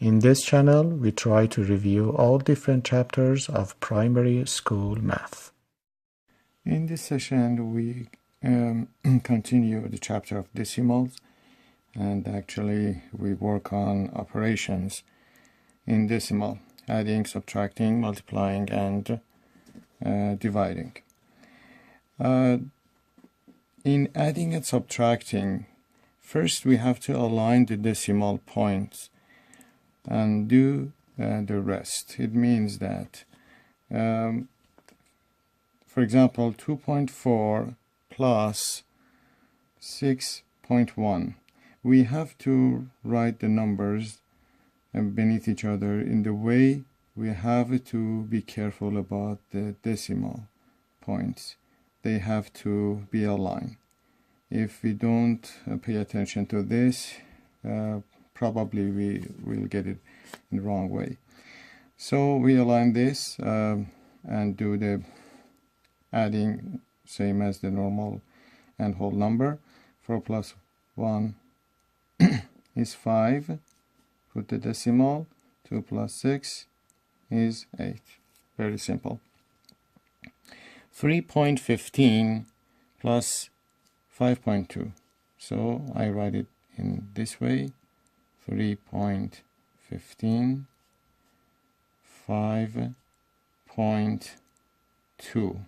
In this channel, we try to review all different chapters of primary school math. In this session, we continue the chapter of decimals, and actually we work on operations in decimal, adding, subtracting, multiplying, and dividing. In adding and subtracting, first we have to align the decimal points and do the rest. It means that, for example, 2.4 plus 6.1. We have to write the numbers beneath each other in the way we have to be careful about the decimal points. They have to be aligned. If we don't pay attention to this, probably we will get it in the wrong way. So we align this and do the adding same as the normal and whole number. 4 plus 1 is 5. Put the decimal. 2 plus 6 is 8. Very simple. 3.15 plus 5.2. So I write it in this way. 3.15 5.2.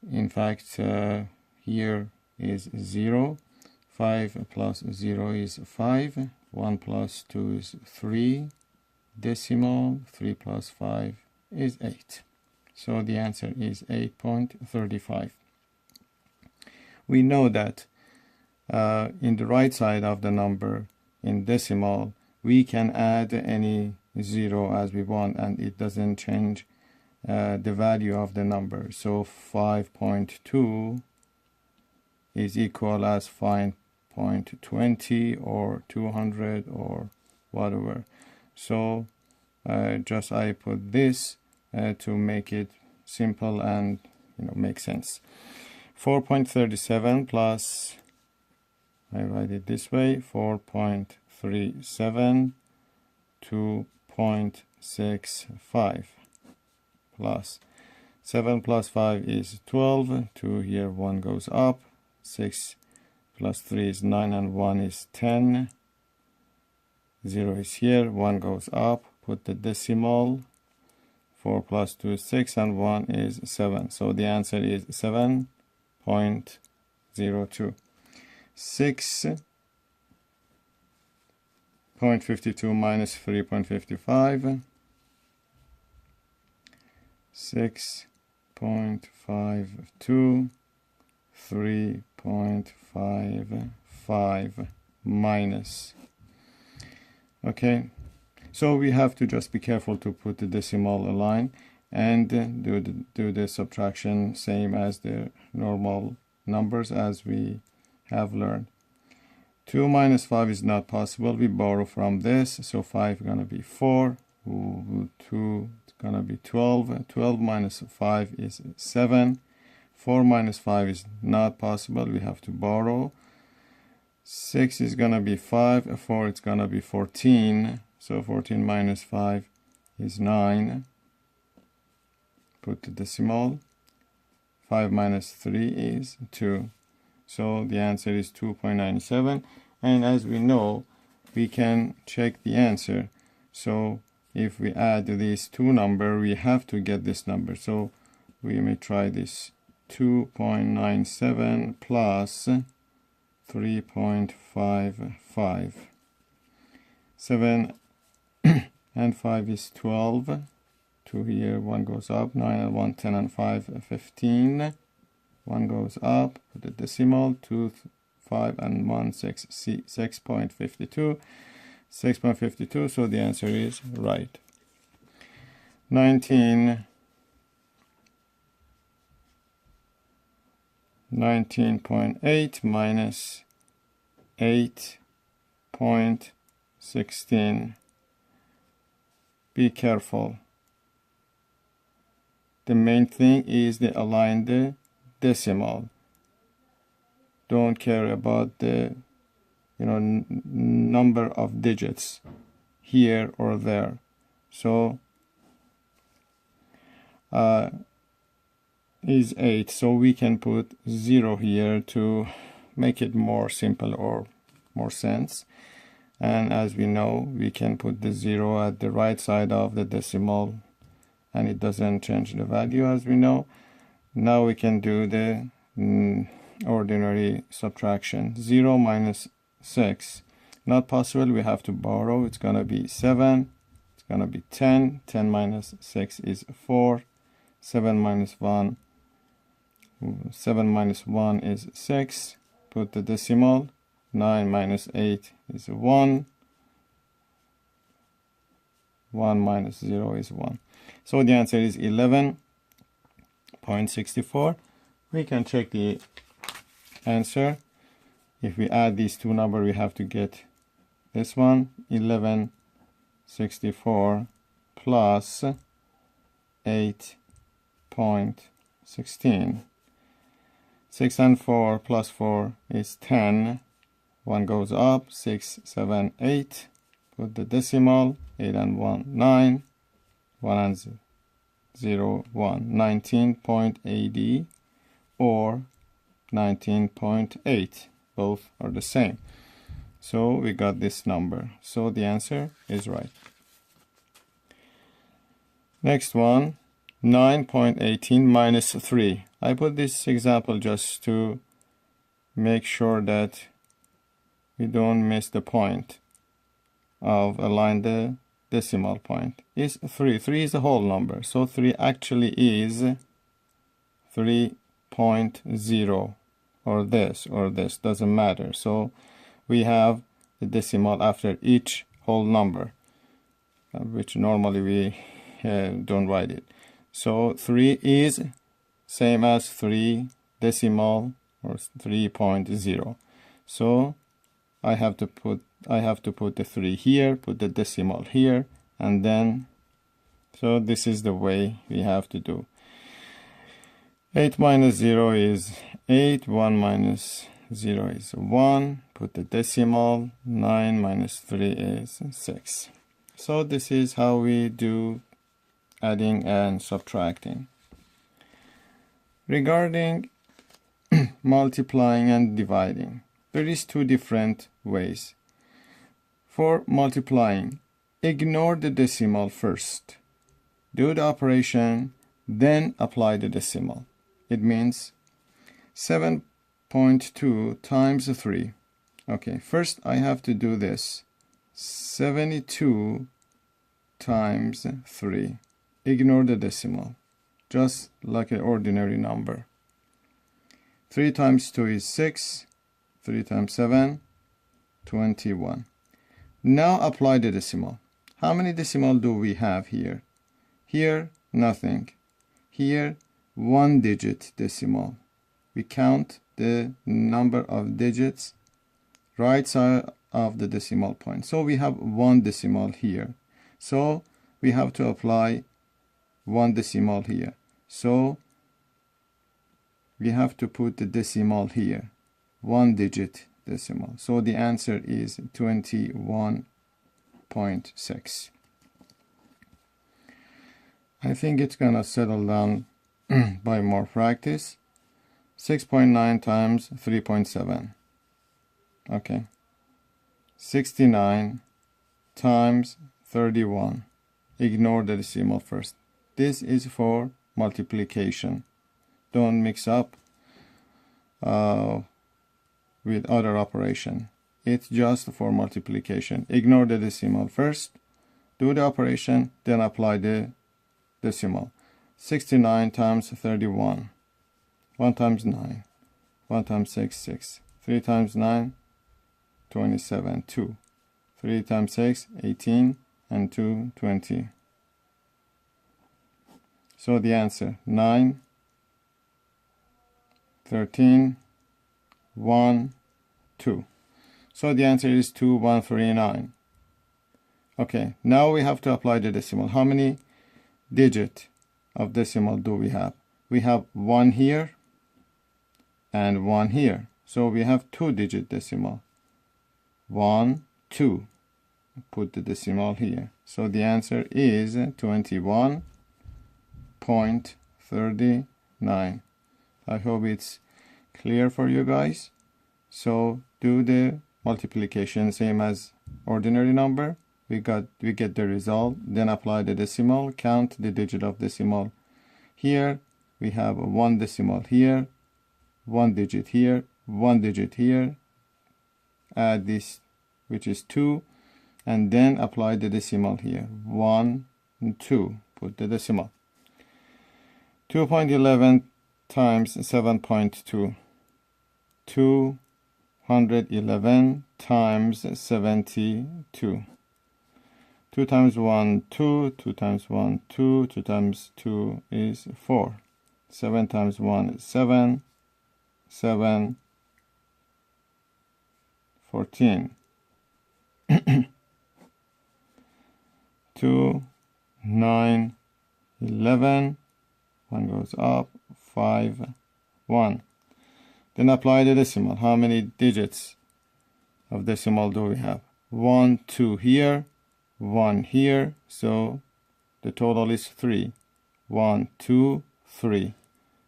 In fact, here is 0. 5 plus 0 is 5. 1 plus 2 is 3. Decimal 3 plus 5 is 8. So the answer is 8.35. We know that in the right side of the number in decimal, we can add any 0 as we want, and it doesn't change the value of the number. So 5.2 is equal as 5.20 or 200 or whatever. So just I put this to make it simple and make sense. 4.37 plus, I write it this way, 4.37 2.65 plus 7 plus 5 is 12. 2 here, 1 goes up. 6 plus 3 is 9 and 1 is 10. 0 is here, 1 goes up. Put the decimal. 4 plus 2 is 6 and 1 is 7. So the answer is 7.02. 6.52 minus 3.55. 6.52 3.55 minus. Okay, so we have to just be careful to put the decimal line and do the subtraction same as the normal numbers as we have learned. 2 minus 5 is not possible. We borrow from this, so 5 is going to be 4. 2 is going to be 12. 12 minus 5 is 7. 4 minus 5 is not possible. We have to borrow. 6 is going to be 5. 4 is going to be 14. So 14 minus 5 is 9. Put the decimal. 5 minus 3 is 2. So the answer is 2.97. And as we know, we can check the answer. So if we add these two numbers, we have to get this number. So we may try this. 2.97 plus 3.55. 7 and 5 is 12. 2 here, 1 goes up. 9 and 1, 10 and 5, 15. 1 goes up. Put the decimal. 2, 5 and 1, 6. 6.52. 6.52. So the answer is right. 19.8 minus 8.16. Be careful. The main thing is to align the decimal. Don't care about the number of digits here or there. So is 8, so we can put 0 here to make it more simple or more sense. And as we know, we can put the 0 at the right side of the decimal and it doesn't change the value, as we know. Now we can do the ordinary subtraction. 0 minus 6, not possible, we have to borrow. It's gonna be 7, it's gonna be 10. 10 minus 6 is 4. 7 minus 1 is 6. Put the decimal. 9 minus 8 is 1. 1 minus 0 is 1. So the answer is 11.64. We can check the answer. If we add these two numbers, we have to get this one. 11.64 plus 8.16. 6 and 4 plus 4 is 10. 1 goes up. 6, 7, 8. Put the decimal. 8 and 1, 9. 1 and 0, 1. 19.80 or 19.8. Both are the same. So we got this number. So the answer is right. Next one, 9.18 minus 3. I put this example just to make sure that we don't miss the point of align the decimal point. Is 3. 3 is a whole number. So 3 actually is 3.0 or this doesn't matter. So we have the decimal after each whole number, which normally we don't write it. So 3 is same as 3 decimal or 3.0. So I have to put the 3 here, put the decimal here, and then so this is the way we have to do. 8 minus 0 is 8. 1 minus 0 is 1. Put the decimal. 9 minus 3 is 6. So this is how we do adding and subtracting. Regarding multiplying and dividing, there is two different ways. For multiplying, ignore the decimal first. Do the operation, then apply the decimal. It means 7.2 times 3. Okay, first I have to do this. 72 times 3. Ignore the decimal, just like an ordinary number. 3 times 2 is 6. 3 times 7, 21. Now apply the decimal. How many decimal do we have here? Here, nothing. Here, 1 digit decimal. We count the number of digits right side of the decimal point. So we have 1 decimal here. So we have to apply 1 decimal here. So we have to put the decimal here. 1 digit decimal. So the answer is 21.6. I think it's gonna settle down by more practice. 6.9 times 3.7. Okay. 69 times 31. Ignore the decimal first. This is for multiplication. Don't mix up with other operation. It's just for multiplication. Ignore the decimal first. Do the operation, then apply the decimal. 69 times 31. 1 times 9. 1 times 6, 6. 3 times 9, 27, 2. 3 times 6, 18, and 2, 20. So the answer, 9, 13, 1, 2. So the answer is 2139. Okay, now we have to apply the decimal. How many digits of decimal do we have? We have 1 here and 1 here. So we have 2 digit decimal. 1 2. Put the decimal here. So the answer is 21.39. I hope it's clear for you guys. So do the multiplication same as ordinary number. We get the result, then apply the decimal, count the digit of decimal. Here we have one decimal here, one digit here, one digit here. Add this, which is 2, and then apply the decimal here. 1 and 2. Put the decimal. 2.11 times 7.2. 211 times 72. 2 times 1, 2. 2 times 1, 2. 2 times 2 is 4. 7 times 1 is 7. 7, 14. 2, 9, 11. 1 goes up. 5, 1. Then apply the decimal. How many digits of decimal do we have? 1, 2 here, 1 here. So the total is 3. 1, 2, 3.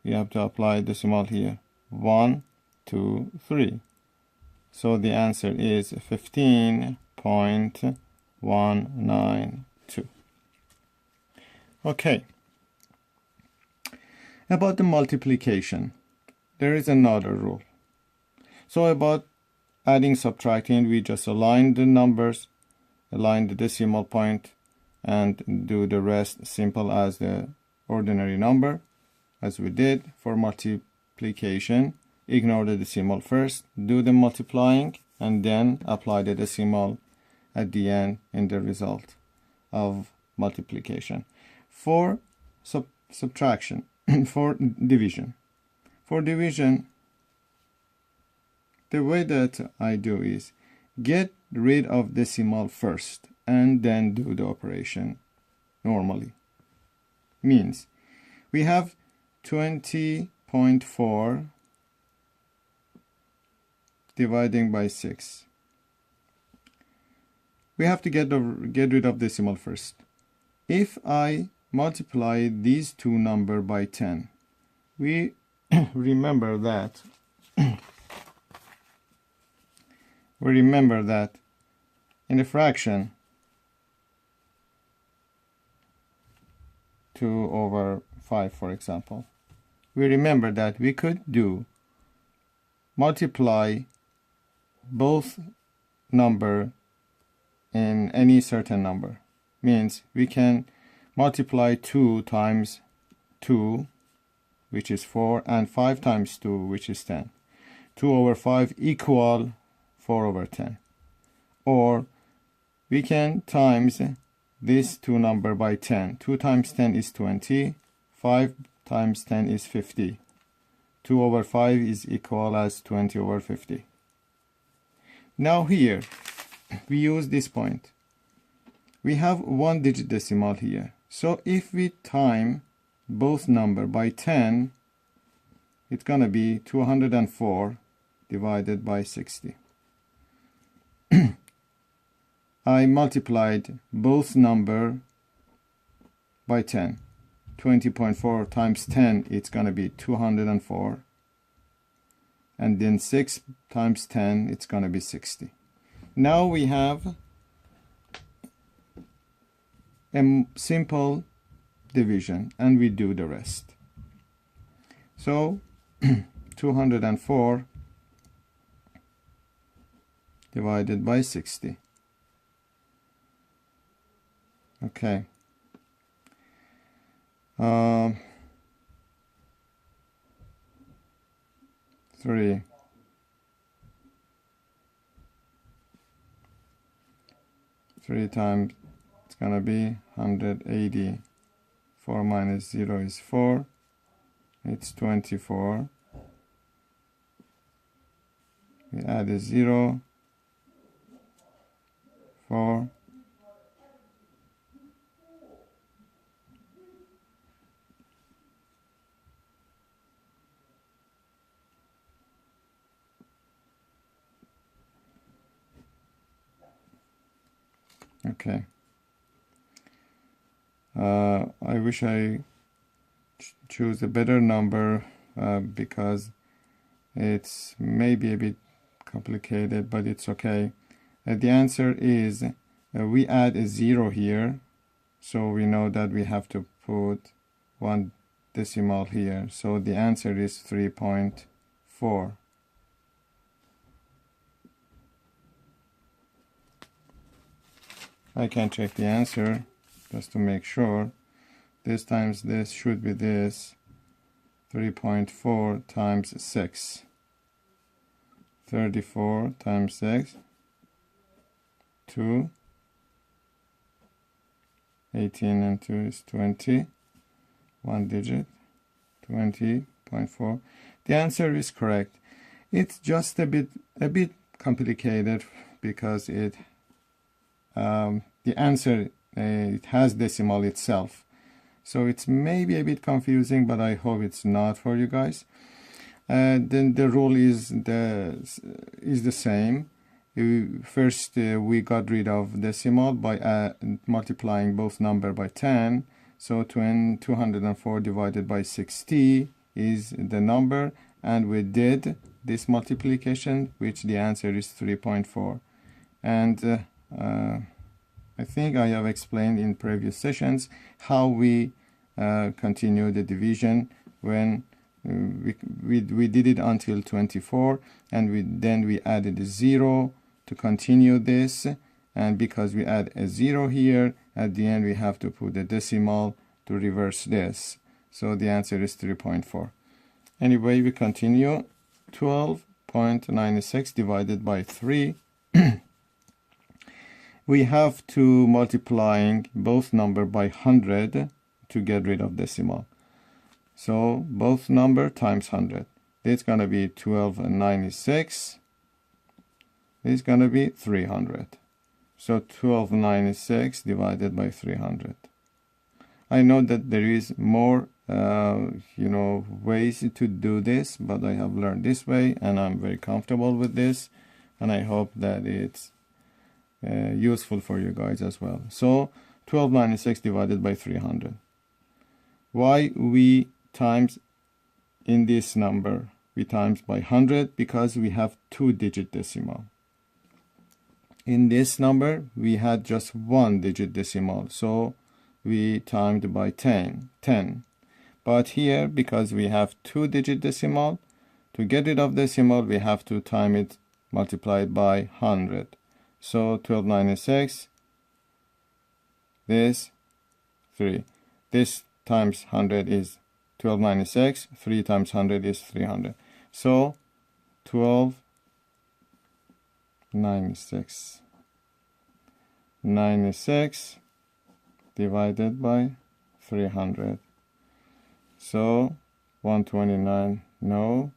We have to apply decimal here. 1, 2, 3. So the answer is 15.192. Okay. About the multiplication, there is another rule. So about adding, subtracting, we just align the numbers, align the decimal point, and do the rest simple as the ordinary number, as we did for multiplication. Ignore the decimal first, do the multiplying, and then apply the decimal at the end in the result of multiplication. For subtraction, for division. For division, the way that I do is get rid of decimal first and then do the operation normally. Means we have 20.4 dividing by 6. We have to get rid of decimal first. If I multiply these two numbers by 10, we remember that in a fraction 2 over 5, for example, we remember that we could do multiply both number in any certain number. Means we can multiply 2 times 2, which is 4, and 5 times 2, which is 10. 2 over 5 equal 4 over 10. Or we can times this two number by 10. 2 times 10 is 20. 5 times 10 is 50. 2 over 5 is equal as 20 over 50. Now here, we use this point. We have one digit decimal here. So if we time both number by 10, it's going to be 204 divided by 60. I multiplied both number by 10. 20.4 times 10, it's going to be 204. And then 6 times 10, it's going to be 60. Now we have a simple division, and we do the rest. So 204 divided by 60. Okay. 3. 3 times, it's gonna be 180. 4 minus 0 is 4. It's 24. We add a 0. 4. Okay. I wish I choose a better number because it's maybe a bit complicated, but it's okay. The answer is we add a 0 here, so we know that we have to put one decimal here. So the answer is 3.4. I can check the answer just to make sure. This times this should be this. 3.4 times 6. 34 times 6. 2. 18 and 2 is 20. One digit. 20.4. The answer is correct. It's just a bit complicated because the answer it has decimal itself. So it's maybe a bit confusing, but I hope it's not for you guys. Then the rule is the same. First, we got rid of decimal by multiplying both number by 10. So 204 divided by 60 is the number, and we did this multiplication, which the answer is 3.4. And I think I have explained in previous sessions how we continue the division when we did it until 24, and then we added a 0 to continue this, and because we add a 0 here at the end we have to put a decimal to reverse this. So the answer is 3.4. Anyway, we continue. 12.96 divided by 3. We have to multiplying both number by 100 to get rid of decimal. So both number times 100. It's going to be 1296. It's going to be 300. So 1296 divided by 300. I know that there is more ways to do this, but I have learned this way and I'm very comfortable with this, and I hope that it's useful for you guys as well. So 1296 divided by 300. Why we times in this number? We times by 100 because we have 2-digit decimal. In this number we had just 1-digit decimal, so we timed by 10. But here, because we have 2-digit decimal, to get rid of decimal we have to time it multiplied by 100. So 1296, this 3. This times 100 is 1296. 3 times 100 is 300. So 1296. 96 divided by 300. So 129, no,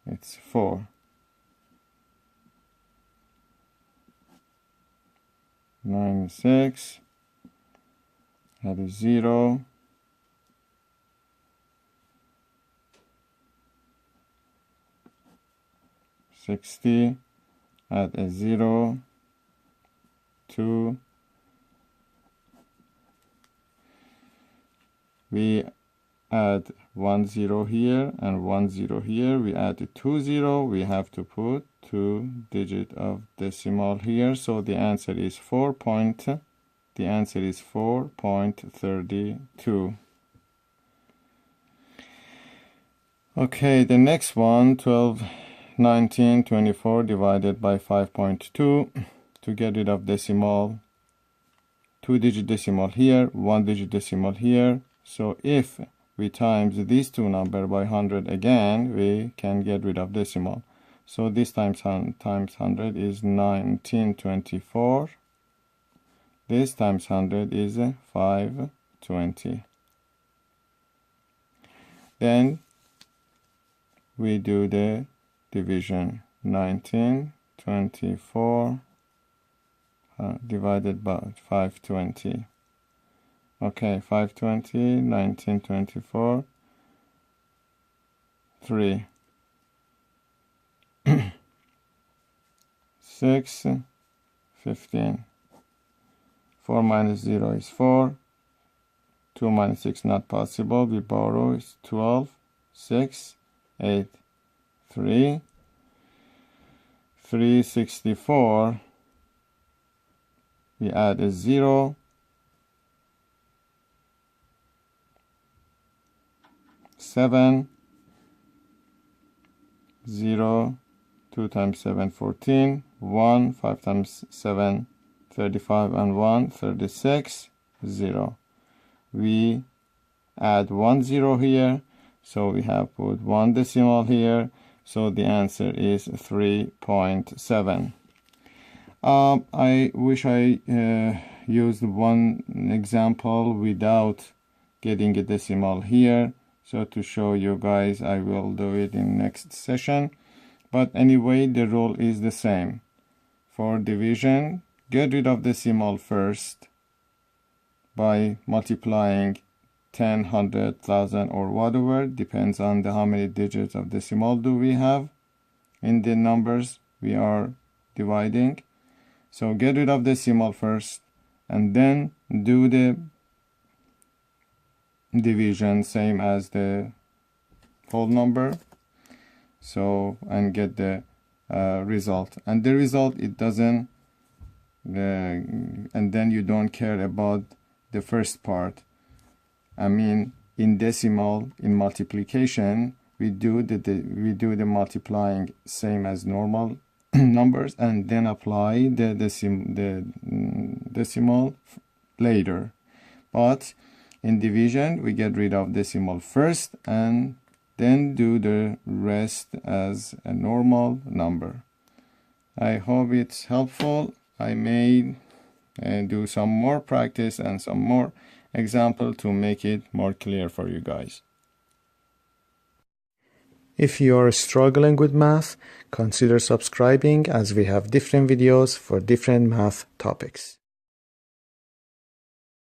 it's 4. 96, add a 0, 60, add a 0, 2, we add 1 0 here and 1 0 here. We add a 2 0. We have to put 2 digit of decimal here. So the answer is 4.32. Okay, the next one, 12, 19, 24 divided by 5.2. To get rid of decimal, 2-digit decimal here, 1-digit decimal here. So if we times these two numbers by 100 again, we can get rid of decimal. So this times 100 is 1924. This times 100 is 520. Then we do the division. 1924 divided by 520. Okay, 520, 1924, 3, 6, 15. 4 minus 0 is 4. 2 minus 6 not possible. We borrow is 12, 6, 8, 3. 364. We add a 0. 7, 0, 2 times 7, 14, 1, 5 times 7, 35, and 1, 36, 0. We add 1 0 here, so we have put 1 decimal here, so the answer is 3.7. I wish I used one example without getting a decimal here. So to show you guys, I will do it in next session. But anyway, the rule is the same. For division, get rid of decimal first by multiplying 10, 100, 1000, or whatever. Depends on how many digits of decimal do we have in the numbers we are dividing. So get rid of decimal first and then do the division same as the whole number, so and get the result, and the result it doesn't and then you don't care about the first part. I mean, in decimal, in multiplication, we do the multiplying same as normal numbers and then apply the decimal later. But in division, we get rid of decimal first and then do the rest as a normal number. I hope it's helpful. I may do some more practice and some more example to make it more clear for you guys. If you are struggling with math, consider subscribing as we have different videos for different math topics.